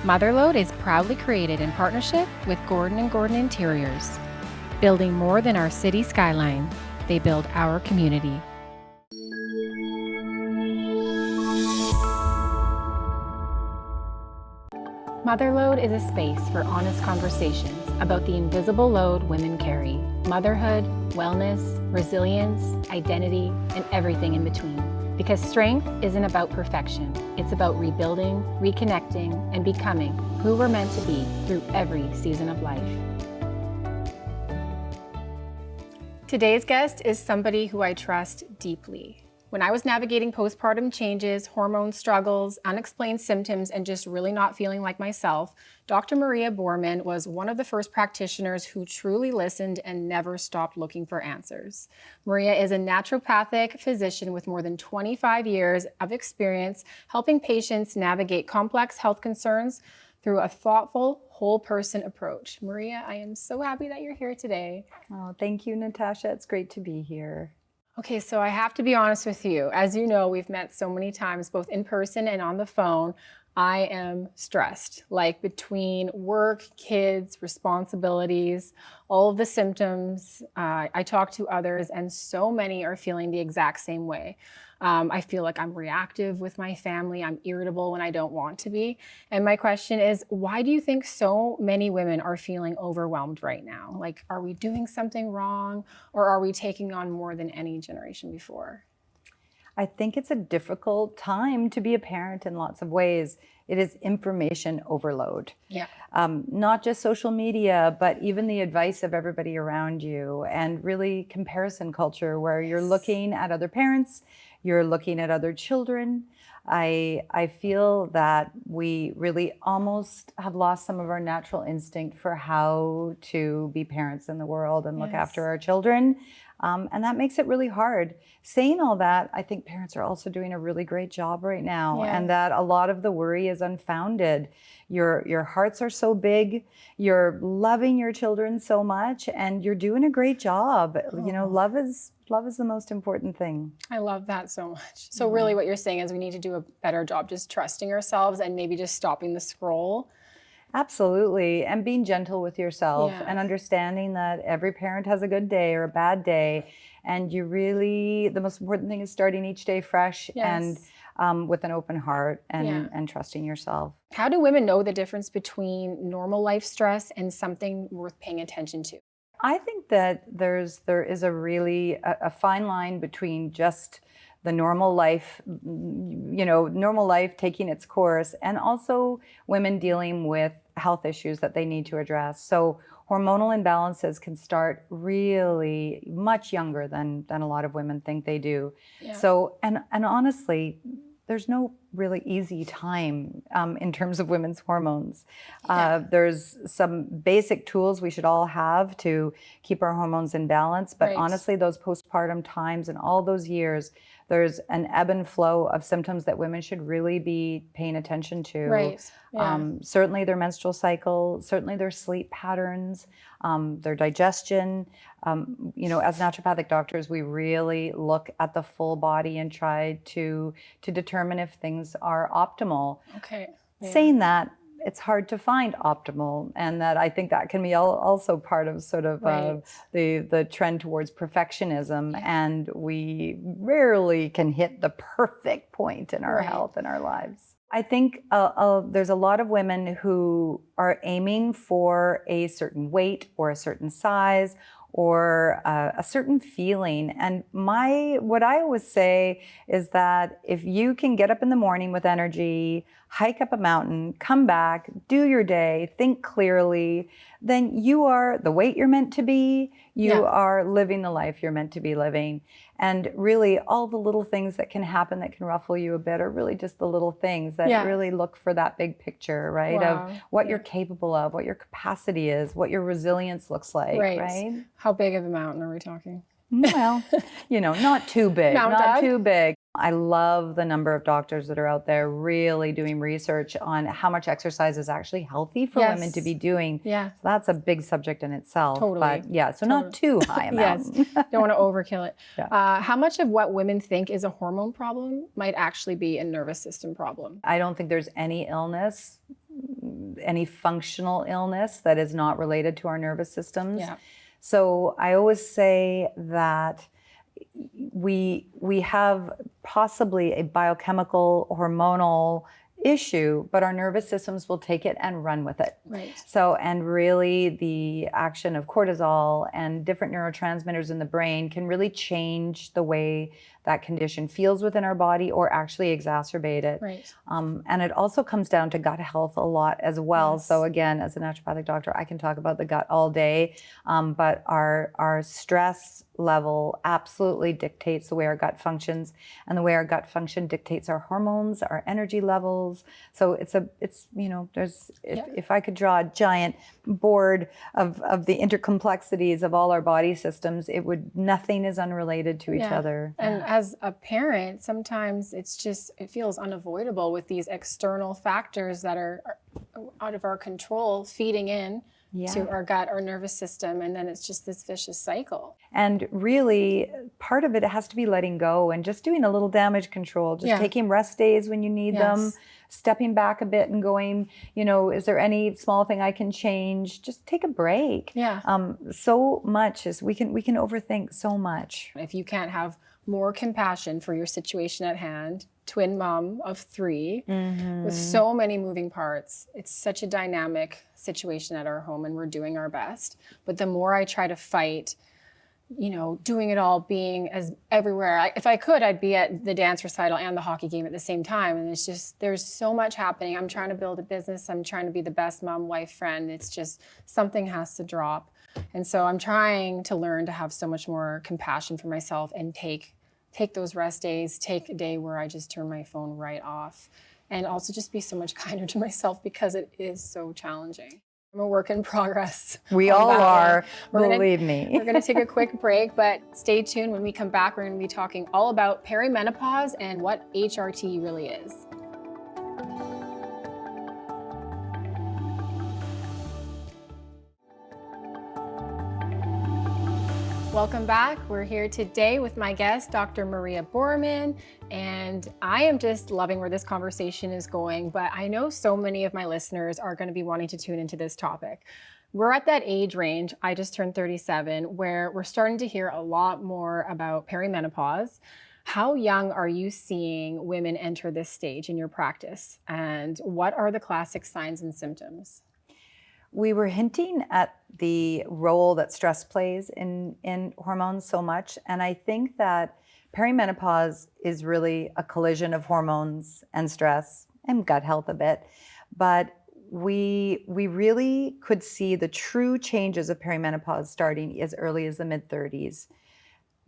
Motherload is proudly created in partnership with Gordon & Gordon Interiors. Building more than our city skyline, they build our community. Motherload is a space for honest conversations about the invisible load women carry: motherhood, wellness, resilience, identity, and everything in between. Because strength isn't about perfection, it's about rebuilding, reconnecting, and becoming who we're meant to be through every season of life. Today's guest is somebody who I trust deeply. When I was navigating postpartum changes, hormone struggles, unexplained symptoms, and just really not feeling like myself, Dr. Maria Boorman was one of the first practitioners who truly listened and never stopped looking for answers. Maria is a naturopathic physician with more than 25 years of experience helping patients navigate complex health concerns through a thoughtful, whole person approach. Maria, I am so happy that you're here today. Oh, thank you, Natasha. It's great to be here. Okay, so I have to be honest with you. As you know, we've met so many times, both in person and on the phone. I am stressed, like between work, kids, responsibilities, all of the symptoms. I talk to others and so many are feeling the exact same way. I feel like I'm reactive with my family. I'm irritable when I don't want to be. And my question is, why do you think so many women are feeling overwhelmed right now? Like, are we doing something wrong, or are we taking on more than any generation before? I think it's a difficult time to be a parent in lots of ways. It is information overload. Yeah. Not just social media, but even the advice of everybody around you, and really comparison culture where you're looking at other parents, you're looking at other children. I feel that we really almost have lost some of our natural instinct for how to be parents in the world and look after our children. And that makes it really hard. Saying all that, I think parents are also doing a really great job right now, and that a lot of the worry is unfounded. Your hearts are so big, you're loving your children so much, and you're doing a great job. You know, love is the most important thing. I love that so much. So really what you're saying is we need to do a better job just trusting ourselves and maybe just stopping the scroll. Absolutely. And being gentle with yourself and understanding that every parent has a good day or a bad day. And the most important thing is starting each day fresh and with an open heart and trusting yourself. How do women know the difference between normal life stress and something worth paying attention to? I think that there is a really a fine line between just the normal life, normal life taking its course, and also women dealing with health issues that they need to address. So hormonal imbalances can start really much younger than a lot of women think they do. Yeah. So, and honestly, there's no really easy time in terms of women's hormones. There's some basic tools we should all have to keep our hormones in balance, but honestly, those postpartum times and all those years, there's an ebb and flow of symptoms that women should really be paying attention to. Certainly their menstrual cycle, certainly their sleep patterns, their digestion. As naturopathic doctors, we really look at the full body and try to determine if things are optimal. Okay. Yeah. Saying that, it's hard to find optimal, and that I think that can be also part of sort of the trend towards perfectionism, and we rarely can hit the perfect point in our health and our lives. I think there's a lot of women who are aiming for a certain weight or a certain size or a certain feeling. And what I always say is that if you can get up in the morning with energy, hike up a mountain, come back, do your day, think clearly, then you are the weight you're meant to be. You are living the life you're meant to be living. And really all the little things that can happen that can ruffle you a bit are really just the little things that really look for that big picture, right? Of what you're capable of, what your capacity is, what your resilience looks like, right? How big of a mountain are we talking? Well, not too big, not too big. I love the number of doctors that are out there really doing research on how much exercise is actually healthy for women to be doing. Yeah. So that's a big subject in itself. Totally. But not too high a mountain. Don't want to overkill it. How much of what women think is a hormone problem might actually be a nervous system problem? I don't think there's any illness any functional illness that is not related to our nervous systems. Yeah. So I always say that we have possibly a biochemical, hormonal issue, but our nervous systems will take it and run with it. Right. So, and really the action of cortisol and different neurotransmitters in the brain can really change the way that condition feels within our body or actually exacerbate it. Right. And it also comes down to gut health a lot as well. Yes. So again, as a naturopathic doctor, I can talk about the gut all day, but our stress level absolutely dictates the way our gut functions, and the way our gut function dictates our hormones, our energy levels. So it's there's, if I could draw a giant board of the intercomplexities of all our body systems, nothing is unrelated to each other. And as a parent, sometimes it feels unavoidable with these external factors that are out of our control feeding in to our gut, our nervous system, and then it's just this vicious cycle. And really, part of it has to be letting go and just doing a little damage control, just taking rest days when you need them, stepping back a bit and going, is there any small thing I can change? Just take a break. Yeah. So much we can overthink so much. If you can't have more compassion for your situation at hand, twin mom of 3 with so many moving parts, it's such a dynamic situation at our home, and we're doing our best. But the more I try to fight, doing it all, being as everywhere. If I could, I'd be at the dance recital and the hockey game at the same time. And it's just, there's so much happening. I'm trying to build a business. I'm trying to be the best mom, wife, friend. It's just, something has to drop. And so I'm trying to learn to have so much more compassion for myself and take those rest days, take a day where I just turn my phone right off, and also just be so much kinder to myself because it is so challenging. I'm a work in progress. We all are, believe me. We're going to take a quick break, but stay tuned. When we come back, we're going to be talking all about perimenopause and what HRT really is. Welcome back. We're here today with my guest, Dr. Maria Boorman, and I am just loving where this conversation is going, but I know so many of my listeners are going to be wanting to tune into this topic. We're at that age range, I just turned 37, where we're starting to hear a lot more about perimenopause. How young are you seeing women enter this stage in your practice, and what are the classic signs and symptoms? We were hinting at the role that stress plays in hormones so much. And I think that perimenopause is really a collision of hormones and stress and gut health a bit. But we really could see the true changes of perimenopause starting as early as the mid-30s.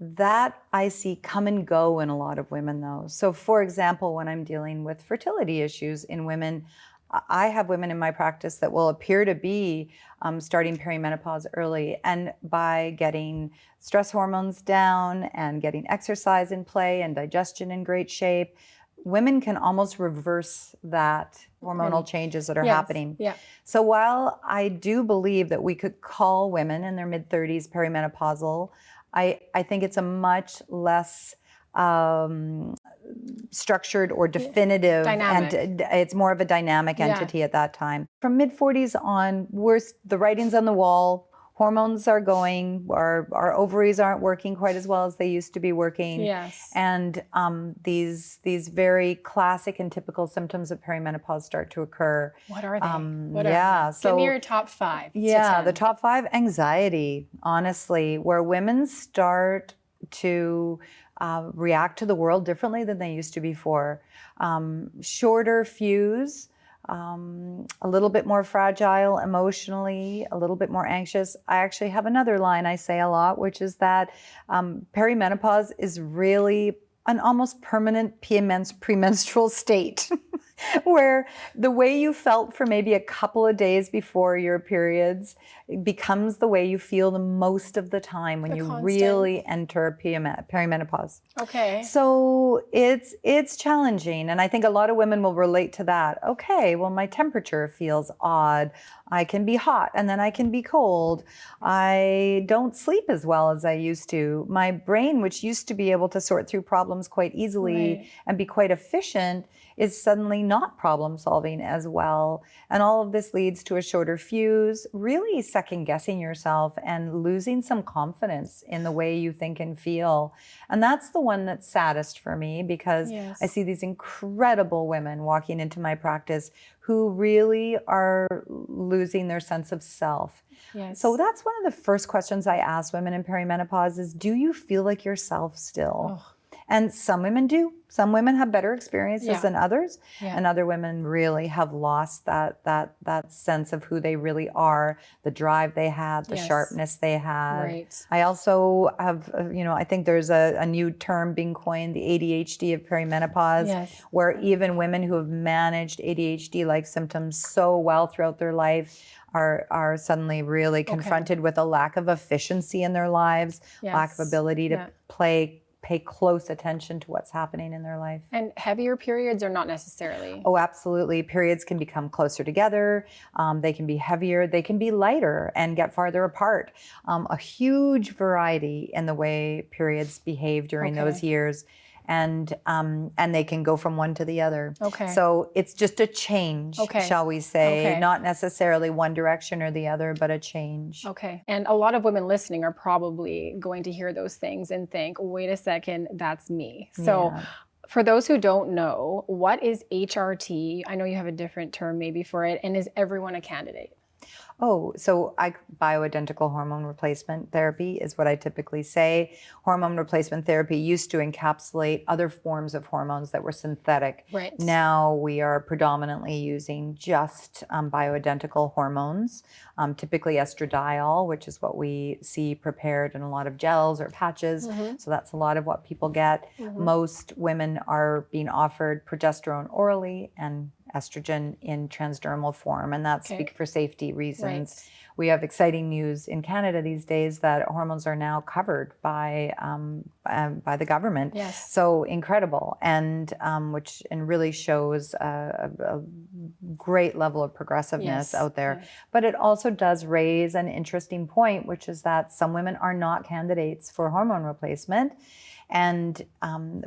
That I see come and go in a lot of women though. So for example, when I'm dealing with fertility issues in women, I have women in my practice that will appear to be starting perimenopause early, and by getting stress hormones down and getting exercise in play and digestion in great shape, women can almost reverse that hormonal changes that are happening. Yeah. So while I do believe that we could call women in their mid-30s perimenopausal, I think it's a much less structured or definitive, dynamic. And it's more of a dynamic entity at that time. From mid-40s on, the writing's on the wall. Hormones are going, our ovaries aren't working quite as well as they used to be working. Yes. And these very classic and typical symptoms of perimenopause start to occur. What are they? So give me your top 5. Yeah, the top 5: anxiety, honestly, where women start to react to the world differently than they used to before. Shorter fuse, a little bit more fragile emotionally, a little bit more anxious. I actually have another line I say a lot, which is that perimenopause is really an almost permanent premenstrual state where the way you felt for maybe a couple of days before your periods becomes the way you feel the most of the time when you really enter perimenopause. Okay. So it's challenging, and I think a lot of women will relate to that. Okay, well, my temperature feels odd. I can be hot and then I can be cold. I don't sleep as well as I used to. My brain, which used to be able to sort through problems quite easily and be quite efficient, is suddenly not problem solving as well. And all of this leads to a shorter fuse, really second guessing yourself and losing some confidence in the way you think and feel. And that's the one that's saddest for me, because Yes. I see these incredible women walking into my practice who really are losing their sense of self. Yes. So that's one of the first questions I ask women in perimenopause is, do you feel like yourself still? Oh. And some women do. Some women have better experiences Yeah. than others, Yeah. and other women really have lost that sense of who they really are, the drive they had, the Yes. sharpness they had. Right. I also have, I think there's a new term being coined, the ADHD of perimenopause, Yes. where even women who have managed ADHD-like symptoms so well throughout their life are suddenly really confronted with a lack of efficiency in their lives, lack of Yes. ability to Yeah. pay close attention to what's happening in their life. And heavier periods or not necessarily? Oh, absolutely. Periods can become closer together. They can be heavier. They can be lighter and get farther apart. A huge variety in the way periods behave during those years. And they can go from one to the other. Okay. So it's just a change, shall we say, Okay. not necessarily one direction or the other, but a change. Okay. And a lot of women listening are probably going to hear those things and think, wait a second, that's me. So for those who don't know, what is HRT? I know you have a different term maybe for it. And is everyone a candidate? Oh, so bioidentical hormone replacement therapy is what I typically say. Hormone replacement therapy used to encapsulate other forms of hormones that were synthetic. Right. Now we are predominantly using just bioidentical hormones, typically estradiol, which is what we see prepared in a lot of gels or patches. So that's a lot of what people get. Most women are being offered progesterone orally and estrogen in transdermal form, and that's for safety reasons. Right. We have exciting news in Canada these days that hormones are now covered by the government. Yes. So incredible, and which really shows a great level of progressiveness out there. But it also does raise an interesting point, which is that some women are not candidates for hormone replacement. And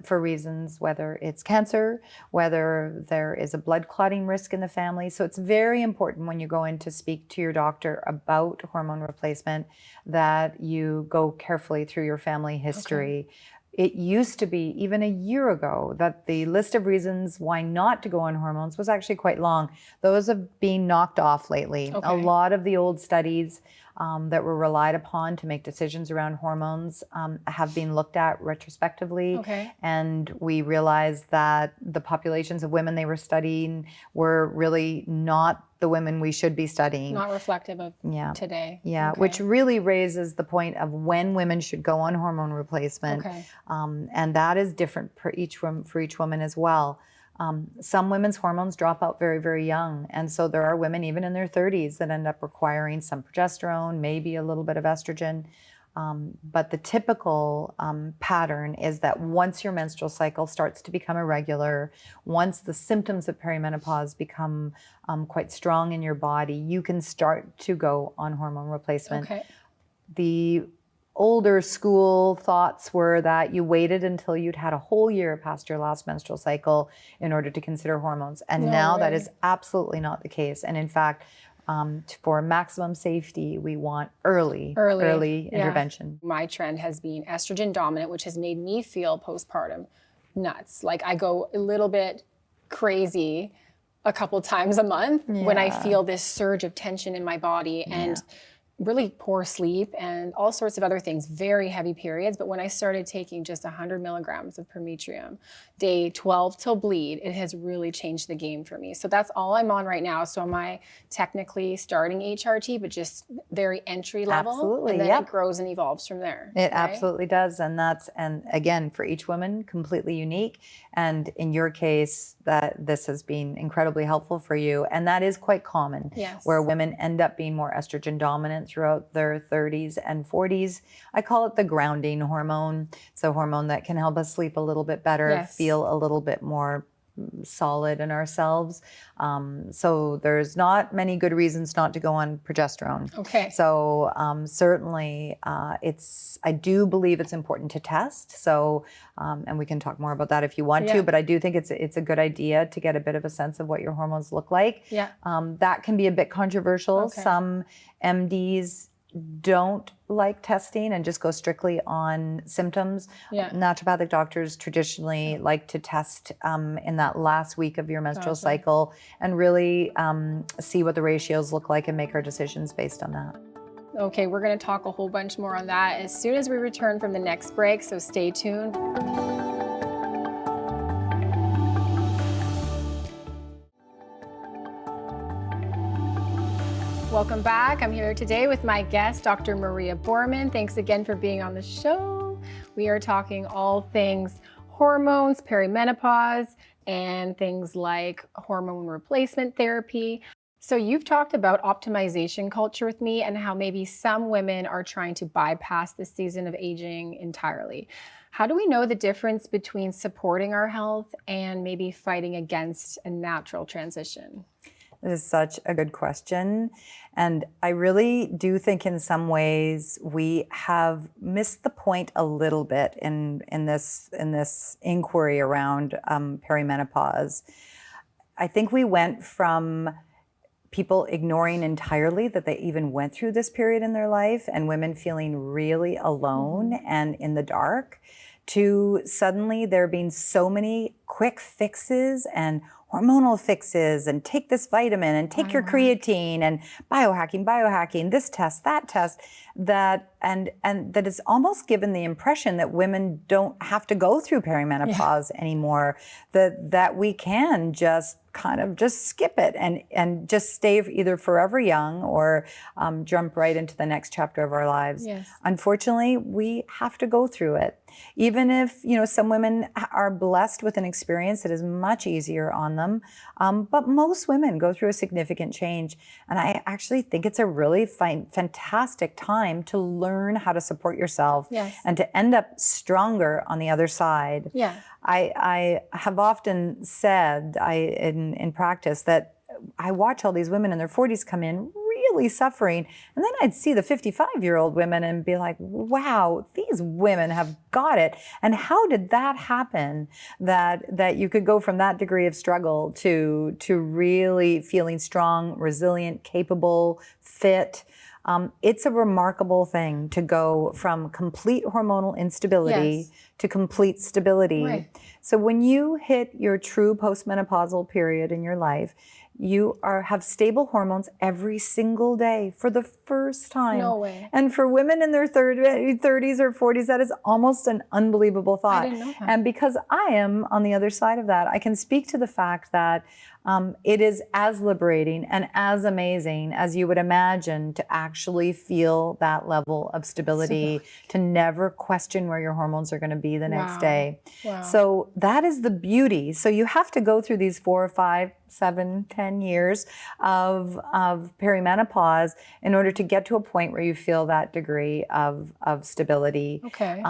for reasons, whether it's cancer, whether there is a blood clotting risk in the family. So it's very important when you go in to speak to your doctor about hormone replacement that you go carefully through your family history. It used to be, even a year ago, that the list of reasons why not to go on hormones was actually quite long. Those have been knocked off lately. A lot of the old studies that were relied upon to make decisions around hormones have been looked at retrospectively. And we realized that the populations of women they were studying were really not the women we should be studying. Not reflective of today. Which really raises the point of when women should go on hormone replacement. And that is different for each woman as well. Some women's hormones drop out very, very young. And so there are women even in their 30s that end up requiring some progesterone, maybe a little bit of estrogen. But the typical pattern is that once your menstrual cycle starts to become irregular, once the symptoms of perimenopause become quite strong in your body, you can start to go on hormone replacement. The older school thoughts were that you waited until you'd had a whole year past your last menstrual cycle in order to consider hormones. And now that is absolutely not the case. And in fact, for maximum safety, we want early intervention. My trend has been estrogen dominant, which has made me feel postpartum nuts. Like I go a little bit crazy a couple times a month when I feel this surge of tension in my body and really poor sleep and all sorts of other things, very heavy periods. But when I started taking just 100 milligrams of Prometrium, day 12 till bleed, it has really changed the game for me. So that's all I'm on right now. So am I technically starting HRT, but just very entry level? Absolutely, and then it grows and evolves from there. It absolutely does. And again, for each woman, completely unique. And in your case, that this has been incredibly helpful for you. And that is quite common, where women end up being more estrogen dominant throughout their 30s and 40s. I call it the grounding hormone. It's a hormone that can help us sleep a little bit better, feel a little bit more solid in ourselves. So there's not many good reasons not to go on progesterone. Okay. So certainly I do believe it's important to test. So, and we can talk more about that if you want to, but I do think it's a good idea to get a bit of a sense of what your hormones look like. Yeah. That can be a bit controversial. Okay. Some MDs don't like testing and just go strictly on symptoms. Yeah. Naturopathic doctors traditionally like to test in that last week of your menstrual cycle and really see what the ratios look like and make our decisions based on that. Okay, we're going to talk a whole bunch more on that as soon as we return from the next break, so stay tuned. Welcome back. I'm here today with my guest, Dr. Maria Boorman. Thanks again for being on the show. We are talking all things hormones, perimenopause, and things like hormone replacement therapy. So you've talked about optimization culture with me and how maybe some women are trying to bypass the season of aging entirely. How do we know the difference between supporting our health and maybe fighting against a natural transition? This is such a good question. And I really do think in some ways we have missed the point a little bit in this inquiry around perimenopause. I think we went from people ignoring entirely that they even went through this period in their life and women feeling really alone and in the dark, to suddenly there being so many quick fixes and hormonal fixes and take this vitamin and take your creatine and biohacking, this test, that test, that and that it's almost given the impression that women don't have to go through perimenopause anymore, that we can just kind of just skip it and just stay either forever young or jump right into the next chapter of our lives. Yes. Unfortunately, we have to go through it. Even if, some women are blessed with an experience that is much easier on them, but most women go through a significant change. And I actually think it's a really fantastic time to learn how to support yourself and to end up stronger on the other side. Yeah. I have often said in practice that I watch all these women in their 40s come in really suffering, and then I'd see the 55-year-old women and be like, wow, these women have got it. And how did that happen, that you could go from that degree of struggle to really feeling strong, resilient, capable, fit? It's a remarkable thing to go from complete hormonal instability to complete stability. Right. So when you hit your true postmenopausal period in your life, you have stable hormones every single day for the first time. No way. And for women in their 30s or 40s, that is almost an unbelievable thought. I didn't know that. And because I am on the other side of that, I can speak to the fact that it is as liberating and as amazing as you would imagine to actually feel that level of stability, to never question where your hormones are going to be the next day. Wow. So that is the beauty. So you have to go through these 4 or 5, 7, 10 years of perimenopause in order to get to a point where you feel that degree of stability. Okay.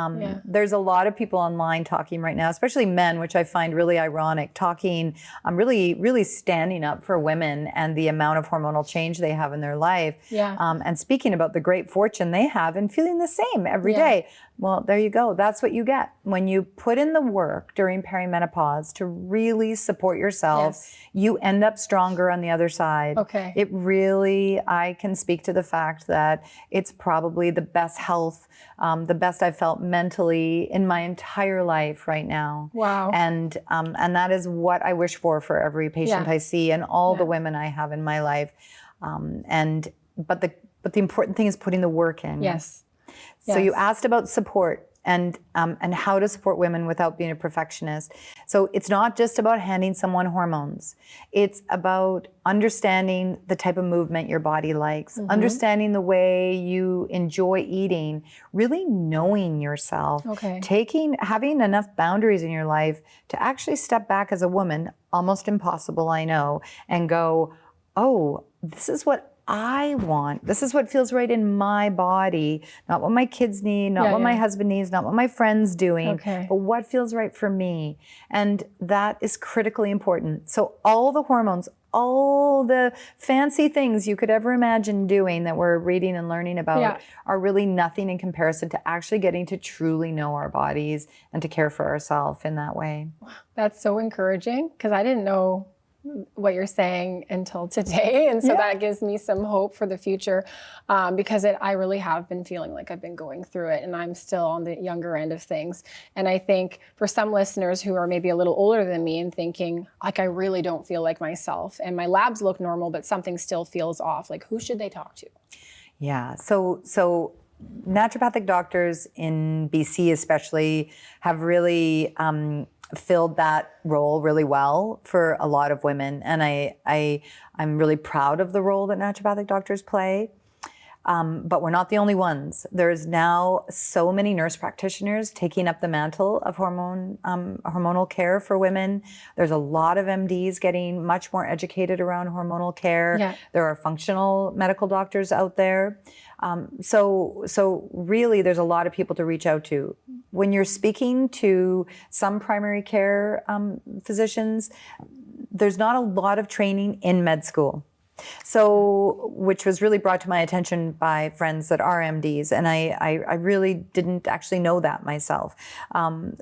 There's a lot of people online talking right now, especially men, which I find really ironic, talking, really standing up for women and the amount of hormonal change they have in their life. And speaking about the great fortune they have and feeling the same every day. Well, there you go. That's what you get. When you put in the work during perimenopause to really support yourself, you end up stronger on the other side. Okay. It really, I can speak to the fact that it's probably the best health, the best I've felt mentally in my entire life right now. Wow. And that is what I wish for every patient I see and all the women I have in my life. But the important thing is putting the work in. Yes. So you asked about support and how to support women without being a perfectionist. So it's not just about handing someone hormones. It's about understanding the type of movement your body likes, understanding the way you enjoy eating, really knowing yourself, having enough boundaries in your life to actually step back as a woman, almost impossible, I know, and go, oh, this is what I want. This is what feels right in my body, not what my kids need, not what my husband needs, not what my friend's doing, but what feels right for me. And that is critically important. So all the hormones, all the fancy things you could ever imagine doing that we're reading and learning about are really nothing in comparison to actually getting to truly know our bodies and to care for ourselves in that way. That's so encouraging, because I didn't know what you're saying until today. And so that gives me some hope for the future, because I really have been feeling like I've been going through it, and I'm still on the younger end of things. And I think for some listeners who are maybe a little older than me and thinking, like, I really don't feel like myself and my labs look normal, but something still feels off, like, who should they talk to? Yeah. So naturopathic doctors in BC especially have really filled that role really well for a lot of women. And I'm really proud of the role that naturopathic doctors play. But we're not the only ones. There's now so many nurse practitioners taking up the mantle of hormonal care for women. There's a lot of MDs getting much more educated around hormonal care. Yeah. There are functional medical doctors out there. So really, there's a lot of people to reach out to. When you're speaking to some primary care physicians, there's not a lot of training in med school. So, which was really brought to my attention by friends that are MDs, and I really didn't actually know that myself.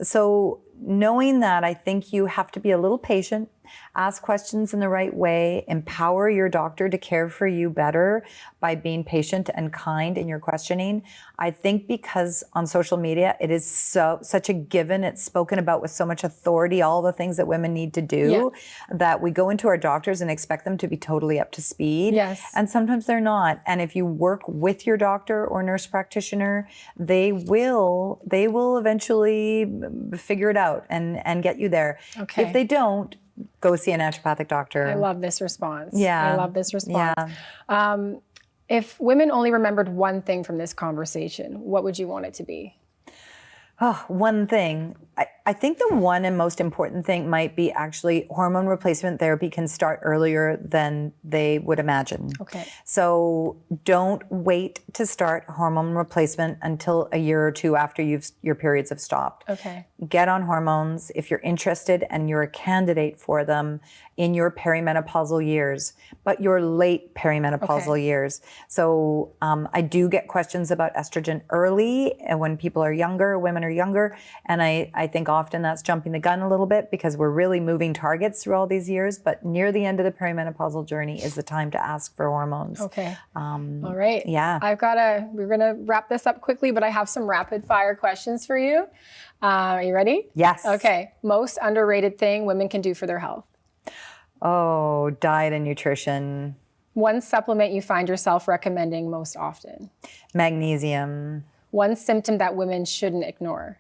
So knowing that, I think you have to be a little patient, ask questions in the right way, empower your doctor to care for you better by being patient and kind in your questioning. I think because on social media, it is such a given, it's spoken about with so much authority, all the things that women need to do, that we go into our doctors and expect them to be totally up to speed. Yes. And sometimes they're not. And if you work with your doctor or nurse practitioner, they will eventually figure it out and get you there. Okay. If they don't, go see a naturopathic doctor. I love this response. Yeah. I love this response. Yeah. If women only remembered one thing from this conversation, what would you want it to be? Oh, one thing. I think the one and most important thing might be actually hormone replacement therapy can start earlier than they would imagine. Okay. So don't wait to start hormone replacement until a year or two after your periods have stopped. Okay. Get on hormones if you're interested and you're a candidate for them in your perimenopausal years, but your late perimenopausal years. So I do get questions about estrogen early and when people are younger, women are younger, and I think often that's jumping the gun a little bit because we're really moving targets through all these years, but near the end of the perimenopausal journey is the time to ask for hormones. Okay. All right. Yeah. We're going to wrap this up quickly, but I have some rapid fire questions for you. Are you ready? Yes. Okay. Most underrated thing women can do for their health. Oh, diet and nutrition. One supplement you find yourself recommending most often. Magnesium. One symptom that women shouldn't ignore.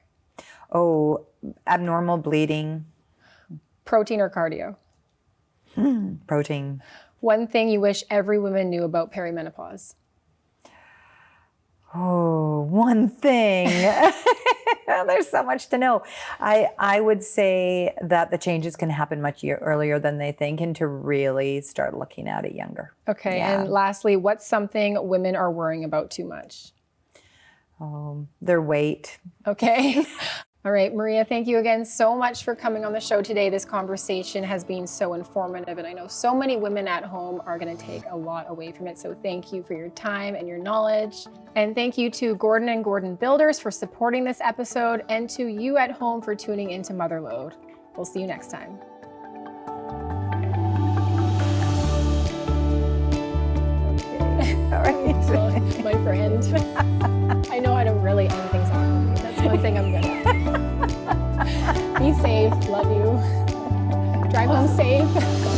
Oh, abnormal bleeding. Protein or cardio. Protein. One thing you wish every woman knew about perimenopause. Oh, one thing. There's so much to know. I would say that the changes can happen much earlier than they think and to really start looking at it younger. Okay. Yeah. And lastly, what's something women are worrying about too much? Their weight. Okay. All right, Maria, thank you again so much for coming on the show today. This conversation has been so informative, and I know so many women at home are going to take a lot away from it. So thank you for your time and your knowledge. And thank you to Gordon and Gordon Builders for supporting this episode, and to you at home for tuning into Motherload. We'll see you next time. All right. My friend. I know how to really end things off. That's one thing I'm good at. Be safe. Love you. Drive home safe.